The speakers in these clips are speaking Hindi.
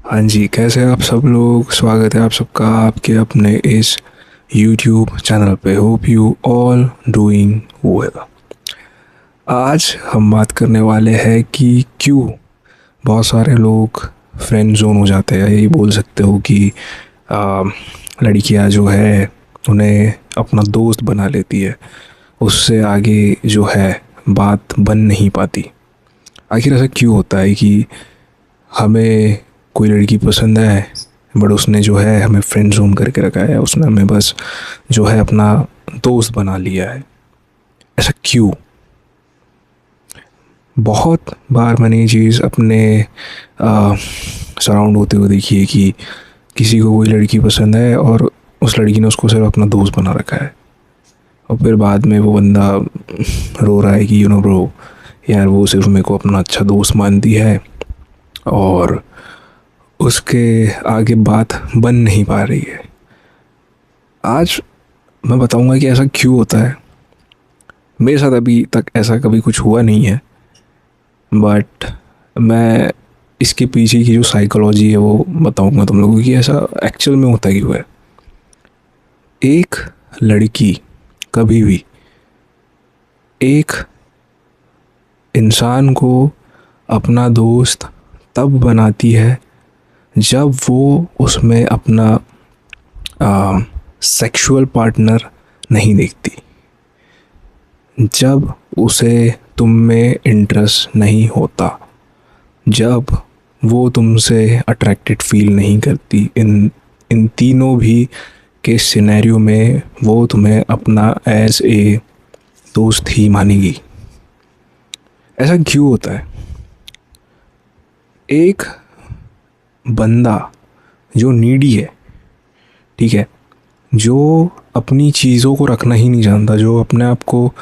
हाँ जी, कैसे हैं आप सब लोग। स्वागत है आप सबका आपके अपने इस यूट्यूब चैनल पे। Hope you all doing well. आज हम बात करने वाले हैं कि क्यों बहुत सारे लोग फ्रेंड जोन हो जाते हैं। यही बोल सकते हो कि आ, लड़कियां जो है उन्हें अपना दोस्त बना लेती है, उससे आगे जो है बात बन नहीं पाती। आखिर ऐसा क्यों होता है कि हमें कोई लड़की पसंद है बट उसने जो है हमें फ्रेंड जोन करके रखा है, उसने हमें बस जो है अपना दोस्त बना लिया है। ऐसा क्यों? बहुत बार मैंने ये चीज़ अपने सराउंड होते हुए देखी है कि किसी को कोई लड़की पसंद है और उस लड़की ने उसको सिर्फ अपना दोस्त बना रखा है, और फिर बाद में वो बंदा रो रहा है कि ब्रो, यार वो सिर्फ मेरे को अपना अच्छा दोस्त मानती है और उसके आगे बात बन नहीं पा रही है। आज मैं बताऊंगा कि ऐसा क्यों होता है। मेरे साथ अभी तक ऐसा कभी कुछ हुआ नहीं है, बट मैं इसके पीछे की जो साइकोलॉजी है वो बताऊंगा तुम लोगों को कि ऐसा एक्चुअल में होता क्यों है। एक लड़की कभी भी एक इंसान को अपना दोस्त तब बनाती है जब वो उसमें अपना सेक्सुअल पार्टनर नहीं देखती, जब उसे तुम में इंटरेस्ट नहीं होता, जब वो तुमसे अट्रैक्टेड फील नहीं करती। इन इन तीनों भी के सिनेरियो में वो तुम्हें अपना एज ए दोस्त ही मानेगी। ऐसा क्यों होता है? एक बंदा जो नीडी है, ठीक है, जो अपनी चीज़ों को रखना ही नहीं जानता, जो अपने आप को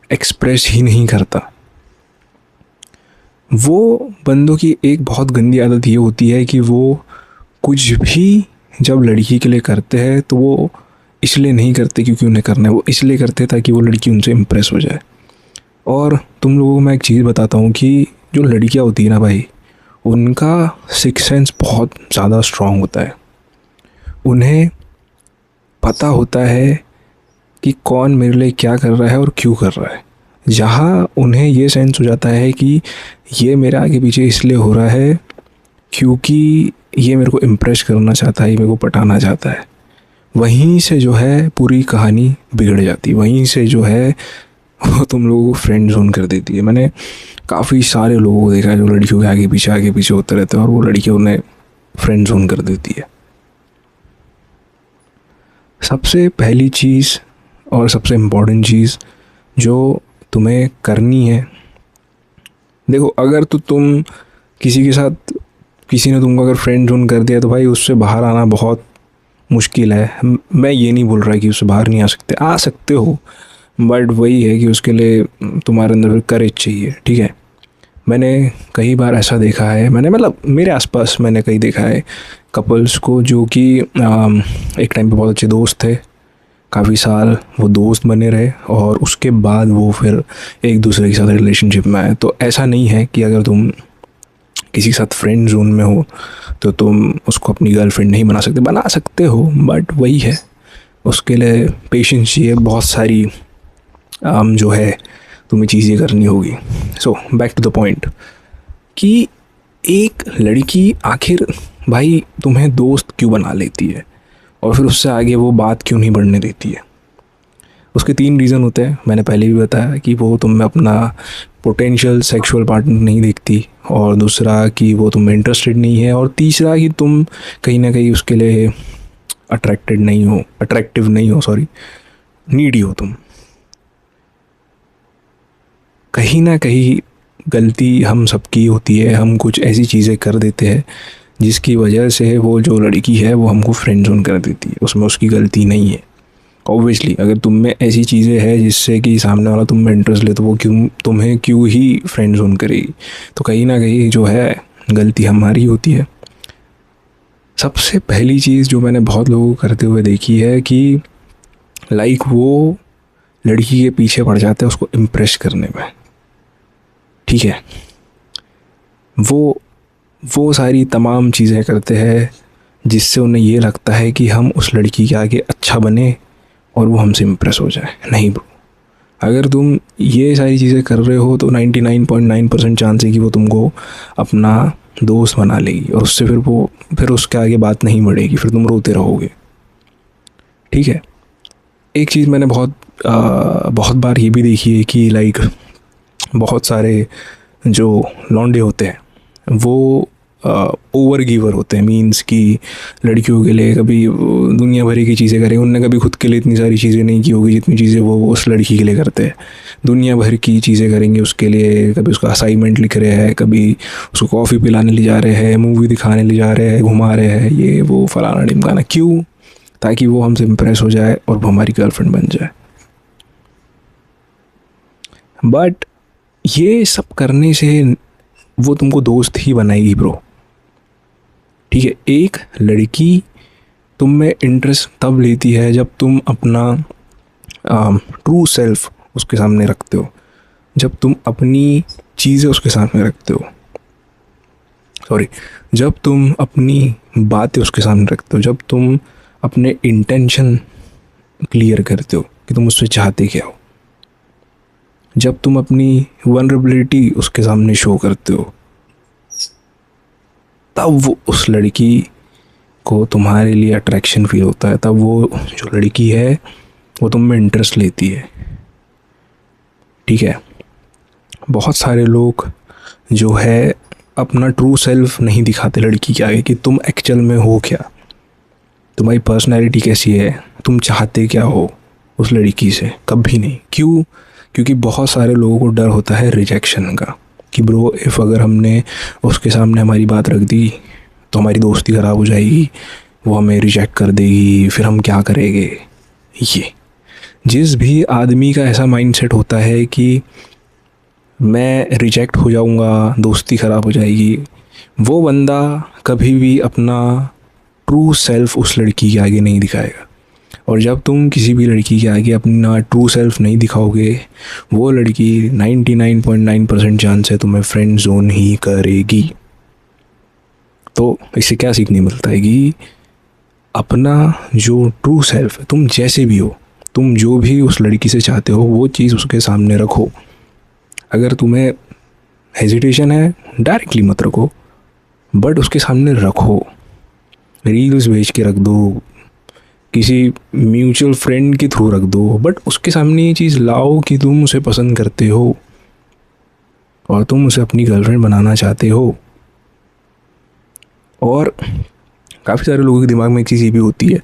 एक्सप्रेस ही नहीं करता, वो बंदों की एक बहुत गंदी आदत ये होती है कि वो कुछ भी जब लड़की के लिए करते हैं तो वो इसलिए नहीं करते क्योंकि उन्हें करना है, वो इसलिए करते हैं ताकि वो लड़की उनसे इम्प्रेस हो जाए। और तुम लोगों को मैं एक चीज़ बताता हूँ कि जो लड़कियाँ होती है ना भाई, उनका सिक्स सेंस बहुत ज़्यादा स्ट्रांग होता है। उन्हें पता होता है कि कौन मेरे लिए क्या कर रहा है और क्यों कर रहा है। जहाँ उन्हें ये सेंस हो जाता है कि ये मेरे आगे पीछे इसलिए हो रहा है क्योंकि ये मेरे को इम्प्रेस करना चाहता है, ये मेरे को पटाना चाहता है, वहीं से जो है पूरी कहानी बिगड़ जाती है। वहीं से जो है वो तुम लोगों को फ्रेंड जोन कर देती है। मैंने काफ़ी सारे लोगों को देखा है जो लड़कियों के आगे पीछे होते रहते हैं और वो लड़कियाँ उन्हें फ्रेंड जोन कर देती है। सबसे पहली चीज़ और सबसे इम्पोर्टेंट चीज़ जो तुम्हें करनी है, देखो, अगर तो तुम किसी के साथ, किसी ने तुमको अगर फ्रेंड जोन कर दिया तो भाई उससे बाहर आना बहुत मुश्किल है। मैं ये नहीं बोल रहा कि उससे बाहर नहीं आ सकते हो, बट वही है कि उसके लिए तुम्हारे अंदर फिर करेज चाहिए, ठीक है। मैंने कई बार ऐसा देखा है, मैंने मतलब मेरे आसपास मैंने कई देखा है कपल्स को जो कि एक टाइम पे बहुत अच्छे दोस्त थे, काफ़ी साल वो दोस्त बने रहे और उसके बाद वो फिर एक दूसरे के साथ रिलेशनशिप में आए। तो ऐसा नहीं है कि अगर तुम किसी के साथ फ्रेंड जोन में हो तो तुम उसको अपनी गर्लफ्रेंड नहीं बना सकते हो, बट वही है, उसके लिए पेशेंस चाहिए, बहुत सारी जो है तुम्हें चीज़ें करनी होगी। So back to the point कि एक लड़की आखिर भाई तुम्हें दोस्त क्यों बना लेती है और फिर उससे आगे वो बात क्यों नहीं बढ़ने देती है। उसके तीन रीज़न होते हैं। मैंने पहले भी बताया कि वो तुम में अपना पोटेंशियल सेक्सुअल पार्टनर नहीं देखती, और दूसरा कि वो तुम में इंटरेस्टेड नहीं है, और तीसरा कि तुम कहीं ना कहीं उसके लिए अट्रैक्टिव नहीं हो, सॉरी, नीडी हो तुम। कहीं ना कहीं गलती हम सबकी होती है, हम कुछ ऐसी चीज़ें कर देते हैं जिसकी वजह से वो जो लड़की है वो हमको फ्रेंड जोन कर देती है। उसमें उसकी गलती नहीं है। ऑब्वियसली अगर तुम में ऐसी चीज़ें हैं जिससे कि सामने वाला तुम में इंटरेस्ट ले तो वो तुम्हें क्यों ही फ्रेंड जोन करेगी। तो कहीं ना कहीं जो है गलती हमारी होती है। सबसे पहली चीज़ जो मैंने बहुत लोगों को करते हुए देखी है कि लाइक वो लड़की के पीछे पड़ जाते हैं उसको इम्प्रेस करने में, ठीक है। वो वो सारी तमाम चीज़ें करते हैं जिससे उन्हें ये लगता है कि हम उस लड़की के आगे अच्छा बने और वो हमसे इम्प्रेस हो जाए। नहीं ब्रो, अगर तुम ये सारी चीज़ें कर रहे हो तो 99.9% चांस है कि वो तुमको अपना दोस्त बना लेगी और उससे फिर उसके आगे बात नहीं बढ़ेगी, फिर तुम रोते रहोगे। ठीक है। एक चीज़ मैंने बहुत बार ये भी देखी है कि लाइक बहुत सारे जो लौंडे होते हैं वो ओवर गिवर होते हैं। मींस कि लड़कियों के लिए कभी दुनिया भरी की चीज़ें करें, उनने कभी खुद के लिए इतनी सारी चीज़ें नहीं की होगी जितनी चीज़ें वो उस लड़की के लिए करते हैं। दुनिया भर की चीज़ें करेंगे उसके लिए, कभी उसका असाइनमेंट लिख रहे हैं, कभी उसको कॉफ़ी पिलाने ले जा रहे हैं, मूवी दिखाने ले जा रहे हैं, घुमा रहे हैं, ये वो फलाना ढिमकाना। क्यों? ताकि वो हमसे इम्प्रेस हो जाए और वो हमारी गर्लफ्रेंड बन जाए। बट ये सब करने से वो तुमको दोस्त ही बनाएगी ब्रो। ठीक है। एक लड़की तुम में इंटरेस्ट तब लेती है जब तुम अपना ट्रू सेल्फ उसके सामने रखते हो, जब तुम अपनी चीज़ें उसके सामने रखते हो, जब तुम अपनी बातें उसके सामने रखते हो, जब तुम अपने इंटेंशन क्लियर करते हो कि तुम उससे चाहते क्या हो, जब तुम अपनी वनरेबिलिटी उसके सामने शो करते हो, तब वो उस लड़की को तुम्हारे लिए अट्रैक्शन फील होता है। तब वो जो लड़की है वो तुम में इंटरेस्ट लेती है। ठीक है। बहुत सारे लोग जो है अपना ट्रू सेल्फ नहीं दिखाते लड़की के आगे कि तुम एक्चुअल में हो क्या, तुम्हारी पर्सनैलिटी कैसी है, तुम चाहते क्या हो उस लड़की से। कभी नहीं। क्यों? क्योंकि बहुत सारे लोगों को डर होता है रिजेक्शन का कि ब्रो इफ़ अगर हमने उसके सामने हमारी बात रख दी तो हमारी दोस्ती ख़राब हो जाएगी, वो हमें रिजेक्ट कर देगी, फिर हम क्या करेंगे। ये जिस भी आदमी का ऐसा माइंडसेट होता है कि मैं रिजेक्ट हो जाऊंगा, दोस्ती ख़राब हो जाएगी, वो बंदा कभी भी अपना ट्रू सेल्फ उस लड़की के आगे नहीं दिखाएगा। और जब तुम किसी भी लड़की के आगे अपना ट्रू सेल्फ नहीं दिखाओगे, वो लड़की 99.9% चांस है तुम्हें फ्रेंड जोन ही करेगी। तो इससे क्या सीखने मिलता है कि अपना जो ट्रू सेल्फ है, तुम जैसे भी हो, तुम जो भी उस लड़की से चाहते हो वो चीज़ उसके सामने रखो। अगर तुम्हें हेजिटेशन है डायरेक्टली मत रखो, बट उसके सामने रखो। रील्स भेज के रख दो, किसी म्यूचुअल फ्रेंड के थ्रू रख दो, बट उसके सामने ये चीज़ लाओ कि तुम उसे पसंद करते हो और तुम उसे अपनी गर्लफ्रेंड बनाना चाहते हो। और काफ़ी सारे लोगों के दिमाग में एक चीज़ ये भी होती है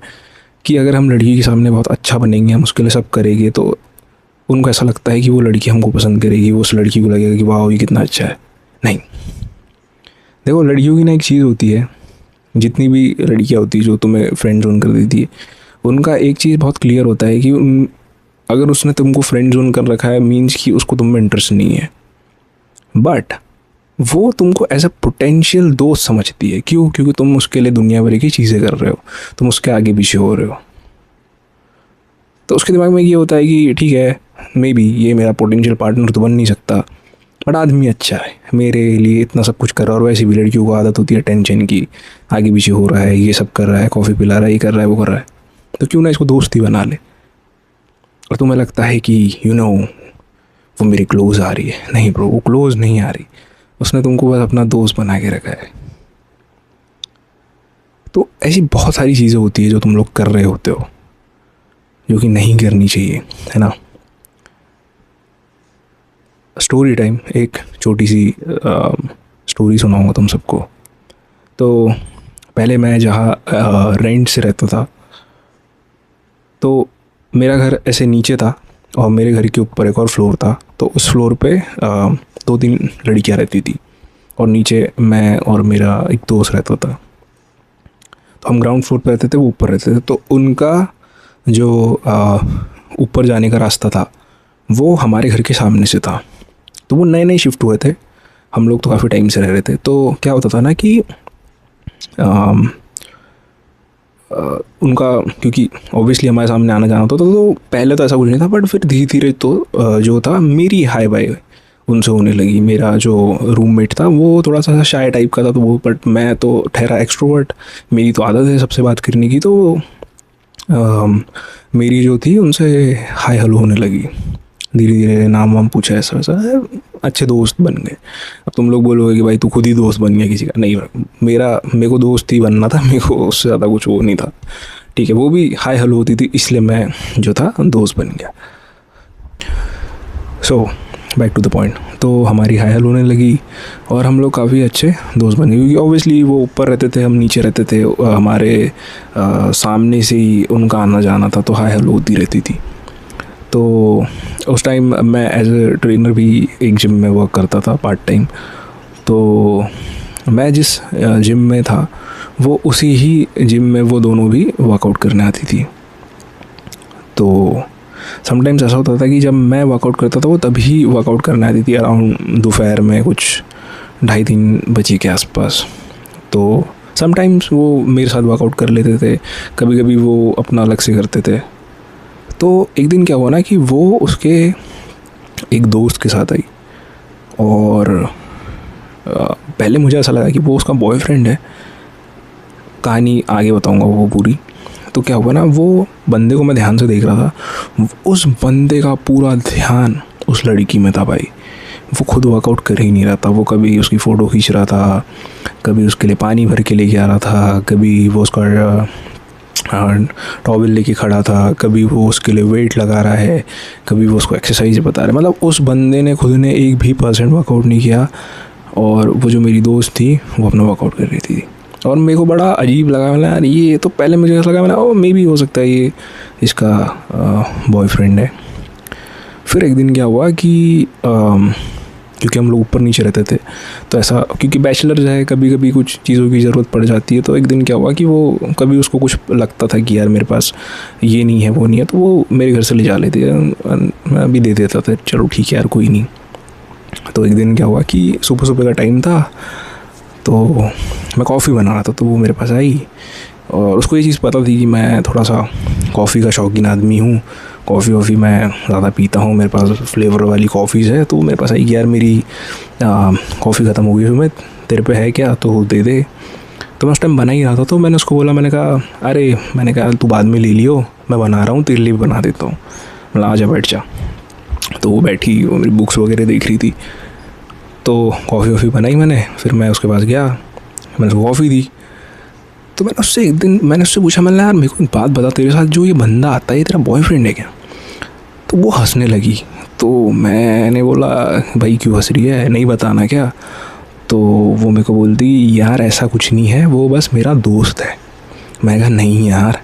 कि अगर हम लड़की के सामने बहुत अच्छा बनेंगे, हम उसके लिए सब करेंगे, तो उनको ऐसा लगता है कि वो लड़की हमको पसंद करेगी, वो उस लड़की को लगेगा कि वाह ये कितना अच्छा है। नहीं, देखो लड़कियों की ना एक चीज़ होती है, जितनी भी लड़कियाँ होती है जो तुम्हें फ्रेंड जोन कर देती है, उनका एक चीज़ बहुत क्लियर होता है कि अगर उसने तुमको फ्रेंड जोन कर रखा है मीन्स कि उसको तुम में इंटरेस्ट नहीं है, बट वो तुमको एज अ पोटेंशियल दोस्त समझती है। क्यों? क्योंकि तुम उसके लिए दुनिया भर की चीज़ें कर रहे हो, तुम उसके आगे पीछे हो रहे हो। तो उसके दिमाग में ये होता है कि ठीक है, मे बी ये मेरा पोटेंशियल पार्टनर तो बन नहीं सकता, बट आदमी अच्छा है, मेरे लिए इतना सब कुछ कर रहा है। और वैसे भी लड़कियों को आदत होती है टेंशन की, आगे पीछे हो रहा है, ये सब कर रहा है, कॉफ़ी पिला रहा है, ये कर रहा है, वो कर रहा है, तो क्यों ना इसको दोस्ती बना ले। और तुम्हें लगता है कि वो मेरी क्लोज आ रही है। नहीं ब्रो, वो क्लोज नहीं आ रही, उसने तुमको बस अपना दोस्त बना के रखा है। तो ऐसी बहुत सारी चीज़ें होती है जो तुम लोग कर रहे होते हो, जो कि नहीं करनी चाहिए, है ना। स्टोरी टाइम, एक छोटी सी स्टोरी सुनाऊंगा तुम सबको। तो पहले मैं जहाँ रेंट से रहता था, तो मेरा घर ऐसे नीचे था और मेरे घर के ऊपर एक और फ्लोर था। तो उस फ्लोर पे 2-3 लड़कियाँ रहती थी और नीचे मैं और मेरा एक दोस्त रहता था। तो हम ग्राउंड फ्लोर पे रहते थे, वो ऊपर रहते थे। तो उनका जो ऊपर जाने का रास्ता था वो हमारे घर के सामने से था। तो वो नए नए शिफ्ट हुए थे, हम लोग तो काफ़ी टाइम से रह रहे थे। तो क्या होता था ना कि उनका, क्योंकि ऑब्वियसली हमारे सामने आना जाना होता था, तो पहले तो ऐसा कुछ नहीं था, बट फिर धीरे धीरे तो जो था मेरी हाई बाई उनसे होने लगी। मेरा जो रूममेट था वो थोड़ा सा शाय टाइप का था, तो वो, बट मैं तो ठहरा एक्सट्रोवर्ट, मेरी तो आदत है सबसे बात करने की। तो मेरी जो थी उनसे हाय हेलो होने लगी। धीरे धीरे नाम वाम पूछा, ऐसा वैसा, अच्छे दोस्त बन गए। अब तुम लोग बोलोगे कि भाई तू खुद ही दोस्त बन गया किसी का, नहीं, मेरे को दोस्त ही बनना था, मेरे को उससे ज़्यादा कुछ वो नहीं था। ठीक है, वो भी हाय हेलो होती थी, इसलिए मैं जो था दोस्त बन गया। So back to the point, तो हमारी हाय हेलो होने लगी और हम लोग काफ़ी अच्छे दोस्त बन गए, क्योंकि ऑब्वियसली वो ऊपर रहते थे, हम नीचे रहते थे, हमारे सामने से ही उनका आना जाना था, तो हाय हेलो होती रहती थी। तो उस टाइम मैं एज ए ट्रेनर भी एक जिम में वर्क करता था पार्ट टाइम। तो मैं जिस जिम में था वो उसी ही जिम में वो दोनों भी वर्कआउट करने आती थी। तो समटाइम्स ऐसा होता था कि जब मैं वर्कआउट करता था वो तभी वर्कआउट करने आती थी, अराउंड दोपहर में कुछ 2:30-3 बजे के आसपास। तो समटाइम्स वो मेरे साथ वर्कआउट कर लेते थे, कभी कभी वो अपना अलग से करते थे। तो एक दिन क्या हुआ ना कि वो उसके एक दोस्त के साथ आई, और पहले मुझे ऐसा लगा कि वो उसका बॉयफ्रेंड है। कहानी आगे बताऊंगा वो पूरी। तो क्या हुआ ना, वो बंदे को मैं ध्यान से देख रहा था, उस बंदे का पूरा ध्यान उस लड़की में था भाई। वो खुद वर्कआउट कर ही नहीं रहा था, वो कभी उसकी फ़ोटो खींच रहा था, कभी उसके लिए पानी भर के लेके आ रहा था, कभी वो उसका टॉवल लेके खड़ा था, कभी वो उसके लिए वेट लगा रहा है, कभी वो उसको एक्सरसाइज बता रहा है। मतलब उस बंदे ने खुद ने 1% भी वर्कआउट नहीं किया, और वो जो मेरी दोस्त थी वो अपना वर्कआउट कर रही थी। और मेरे को बड़ा अजीब लगा, मतलब यार ये तो पहले मुझे ऐसा लगा, ओ मे भी हो सकता है ये इसका बॉयफ्रेंड है। फिर एक दिन क्या हुआ कि क्योंकि हम लोग ऊपर नीचे रहते थे, तो ऐसा, क्योंकि बैचलर जो है कभी कभी कुछ चीज़ों की ज़रूरत पड़ जाती है। तो एक दिन क्या हुआ कि वो कभी उसको कुछ लगता था कि यार मेरे पास ये नहीं है वो नहीं है, तो वो मेरे घर से ले जा लेती है, मैं भी दे देता था, चलो ठीक है यार कोई नहीं। तो एक दिन क्या हुआ कि सुबह सुबह का टाइम था, तो मैं कॉफ़ी बना रहा था, तो वो मेरे पास आई, और उसको ये चीज़ पता थी कि मैं थोड़ा सा कॉफ़ी का शौकीन आदमी हूँ, कॉफ़ी मैं ज़्यादा पीता हूँ, मेरे पास फ्लेवर वाली कॉफ़ीज़ है। तो मेरे पास आई कि यार मेरी कॉफ़ी ख़त्म हो गई, फिर मैं तेरे पे है क्या, तो दे दे। तो मैं उस टाइम बना ही रहा था, तो मैंने उसको बोला, मैंने कहा तू बाद में ले लियो, मैं बना रहा हूँ, तेरे लिए भी बना देता हूँ, मतलब आ जा बैठ जा। तो वो बैठी, वो मेरी बुक्स वगैरह देख रही थी। तो कॉफ़ी बनाई मैंने, फिर मैं उसके पास गया, मैंने उसको कॉफ़ी दी। तो मैंने उससे पूछा, मैंने यार मेरे को एक बात बता, तेरे साथ जो ये बंदा आता है ये तेरा बॉयफ्रेंड है क्या? तो वो हंसने लगी। तो मैंने बोला, भाई क्यों हंस रही है, नहीं बताना क्या? तो वो मेरे को बोलती, यार ऐसा कुछ नहीं है, वो बस मेरा दोस्त है। मैं कहा नहीं यार,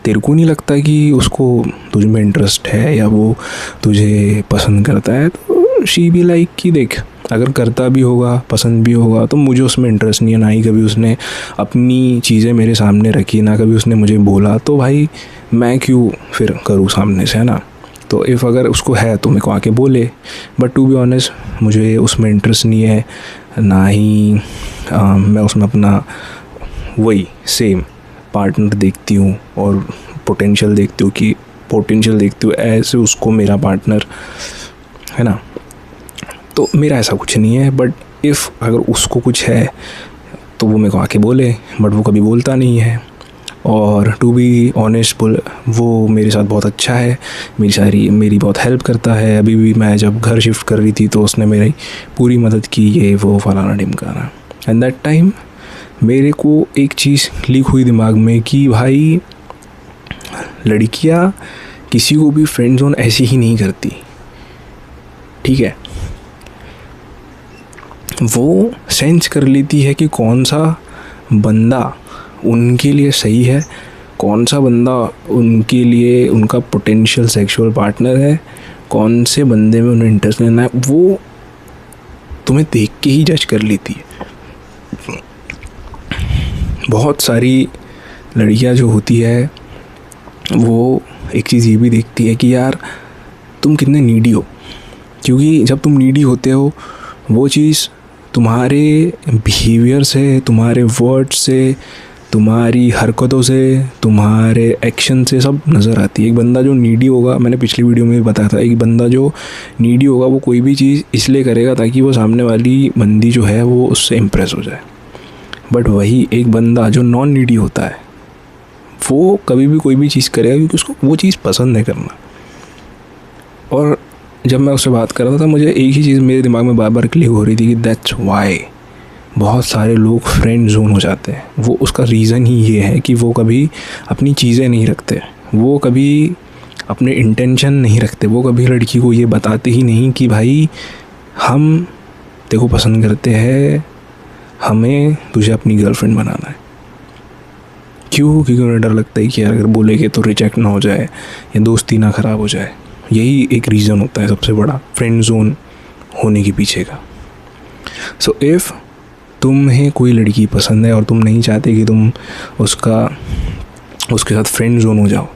तेरे को नहीं लगता कि उसको तुझ में इंटरेस्ट है या वो तुझे पसंद करता है? तो शी भी लाइक कि देख, अगर करता भी होगा, पसंद भी होगा, तो मुझे उसमें इंटरेस्ट नहीं है, ना ही कभी उसने अपनी चीज़ें मेरे सामने रखी, ना कभी उसने मुझे बोला, तो भाई मैं क्यों फिर करूँ सामने से, है ना? तो इफ़ अगर उसको है तो मेरे को आके बोले, बट टू बी ऑनेस्ट मुझे उसमें इंटरेस्ट नहीं है, ना ही मैं उसमें अपना वही सेम पार्टनर देखती हूँ और पोटेंशियल देखती हूँ ऐसे उसको मेरा पार्टनर, है ना? तो मेरा ऐसा कुछ नहीं है, बट इफ़ अगर उसको कुछ है तो वो मेरे को आके बोले, बट वो कभी बोलता नहीं है। और टू बी ऑनेस्ट वो मेरे साथ बहुत अच्छा है, मेरी बहुत हेल्प करता है। अभी भी मैं जब घर शिफ्ट कर रही थी तो उसने मेरी पूरी मदद की, ये वो फलाना ढिमकाना। एंड दैट टाइम मेरे को एक चीज़ क्लिक हुई दिमाग में कि भाई लड़कियां किसी को भी फ्रेंड जोन ऐसी ही नहीं करती, ठीक है? वो सेंस कर लेती है कि कौन सा बंदा उनके लिए सही है, कौन सा बंदा उनके लिए उनका पोटेंशियल सेक्सुअल पार्टनर है, कौन से बंदे में उन्हें इंटरेस्ट लेना है, वो तुम्हें देख के ही जज कर लेती है। बहुत सारी लड़कियां जो होती है वो एक चीज़ ये भी देखती है कि यार तुम कितने नीडी हो, क्योंकि जब तुम नीडी होते हो वो चीज़ तुम्हारे बिहेवियर से, तुम्हारे वर्ड से, तुम्हारी हरकतों से, तुम्हारे एक्शन से सब नज़र आती है। एक बंदा जो नीडी होगा, मैंने पिछली वीडियो में भी बताया था, एक बंदा जो नीडी होगा वो कोई भी चीज़ इसलिए करेगा ताकि वो सामने वाली बंदी जो है वो उससे इम्प्रेस हो जाए। बट वही एक बंदा जो नॉन नीडी होता है वो कभी भी कोई भी चीज़ करेगा क्योंकि उसको वो चीज़ पसंद है करना। और जब मैं उससे बात कर रहा था मुझे एक ही चीज़ मेरे दिमाग में बार बार क्लिक हो रही थी कि दैट्स वाई बहुत सारे लोग फ्रेंड जोन हो जाते हैं। वो उसका रीज़न ही ये है कि वो कभी अपनी चीज़ें नहीं रखते, वो कभी अपने इंटेंशन नहीं रखते, वो कभी लड़की को ये बताते ही नहीं कि भाई हम तेरे को पसंद करते हैं, हमें तुझे अपनी गर्लफ्रेंड बनाना है। क्यों? क्योंकि उन्हें डर लगता है कि यार अगर बोलेंगे तो रिजेक्ट ना हो जाए या दोस्ती ना ख़राब हो जाए। यही एक रीज़न होता है सबसे बड़ा फ्रेंड जोन होने के पीछे का। सो इफ़ तुम्हें कोई लड़की पसंद है और तुम नहीं चाहते कि तुम उसके साथ फ्रेंड जोन हो जाओ,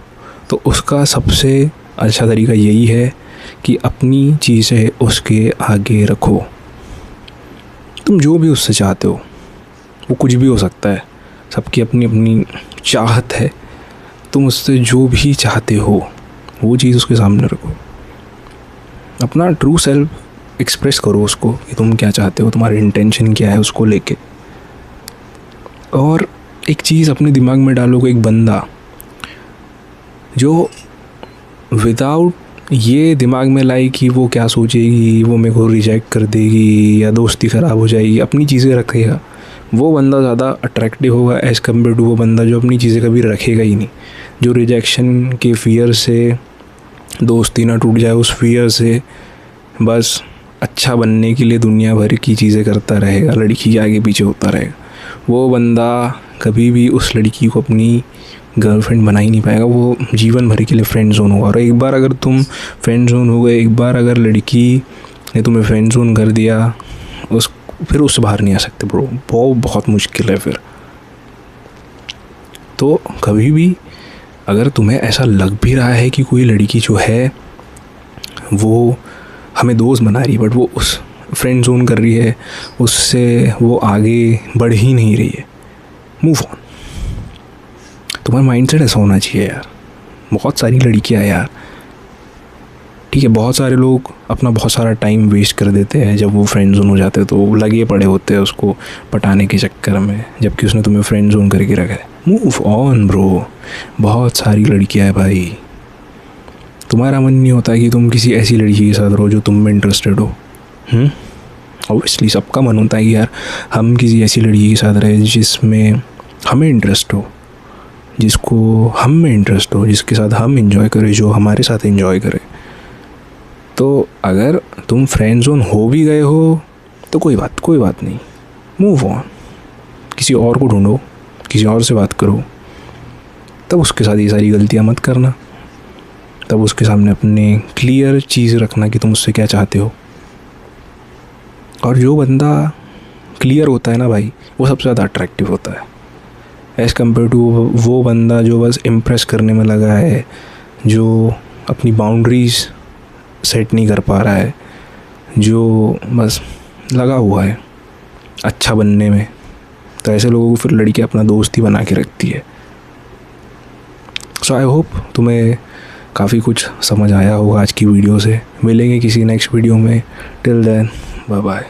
तो उसका सबसे अच्छा तरीका यही है कि अपनी चीज़ें उसके आगे रखो। तुम जो भी उससे चाहते हो वो कुछ भी हो सकता है, सबकी अपनी अपनी चाहत है। तुम उससे जो भी चाहते हो वो चीज़ उसके सामने रखो, अपना ट्रू सेल्फ एक्सप्रेस करो उसको कि तुम क्या चाहते हो, तुम्हारी इंटेंशन क्या है उसको लेके। और एक चीज़ अपने दिमाग में डालो, एक बंदा जो विदाउट ये दिमाग में लाई कि वो क्या सोचेगी, वो मेरे को रिजेक्ट कर देगी या दोस्ती ख़राब हो जाएगी, अपनी चीज़ें रखेगा, वो बंदा ज़्यादा अट्रैक्टिव होगा एज़ कम्पेयर टू वो बंदा जो अपनी चीज़ें कभी रखेगा ही नहीं, जो रिजेक्शन के फियर से, दोस्ती ना टूट जाए उस फियर से, बस अच्छा बनने के लिए दुनिया भर की चीज़ें करता रहेगा, लड़की के आगे पीछे होता रहेगा। वो बंदा कभी भी उस लड़की को अपनी गर्लफ्रेंड बना ही नहीं पाएगा, वो जीवन भर के लिए फ्रेंड जोन होगा। और एक बार अगर तुम फ्रेंड जोन हो गए, एक बार अगर लड़की ने तुम्हें फ्रेंड जोन कर दिया, फिर उससे बाहर नहीं आ सकते ब्रो, वो बहुत मुश्किल है फिर। तो कभी भी अगर तुम्हें ऐसा लग भी रहा है कि कोई लड़की जो है वो हमें दोस्त बना रही है बट वो उस फ्रेंड जोन कर रही है, उससे वो आगे बढ़ ही नहीं रही है, मूव ऑन। तुम्हारा माइंडसेट ऐसा होना चाहिए यार। बहुत सारी लड़कियां यार, ठीक है, बहुत सारे लोग अपना बहुत सारा टाइम वेस्ट कर देते हैं जब वो फ्रेंड जोन हो जाते हैं, तो लगे पड़े होते हैं उसको पटाने के चक्कर में, जबकि उसने तुम्हें फ्रेंड जोन करके रखा है। मूव ऑन ब्रो, बहुत सारी लड़कियां हैं भाई। तुम्हारा मन नहीं होता कि तुम किसी ऐसी लड़की के साथ रहो जो तुम में इंटरेस्टेड हो? ऑब्वियसली सबका मन होता है कि यार हम किसी ऐसी लड़की के साथ रहे जिसमें हमें इंटरेस्ट हो, जिसको हम में इंटरेस्ट हो, जिसके साथ हम इंजॉय करें, जो हमारे साथ इंजॉय करे। तो अगर तुम फ्रेंड जोन हो भी गए हो तो कोई बात नहीं, मूव ऑन, किसी और को ढूंढो, किसी और से बात करो। तब उसके साथ ये सारी गलतियां मत करना, तब उसके सामने अपने क्लियर चीज़ रखना कि तुम उससे क्या चाहते हो। और जो बंदा क्लियर होता है ना भाई, वो सबसे ज़्यादा अट्रैक्टिव होता है एज़ कम्पेयर टू वो बंदा जो बस इम्प्रेस करने में लगा है, जो अपनी बाउंड्रीज़ सेट नहीं कर पा रहा है, जो बस लगा हुआ है अच्छा बनने में। तो ऐसे लोगों को फिर लड़की अपना दोस्त ही बना के रखती है। सो आई होप तुम्हें काफ़ी कुछ समझ आया होगा आज की वीडियो से। मिलेंगे किसी नेक्स्ट वीडियो में, टिल देन बाय बाय।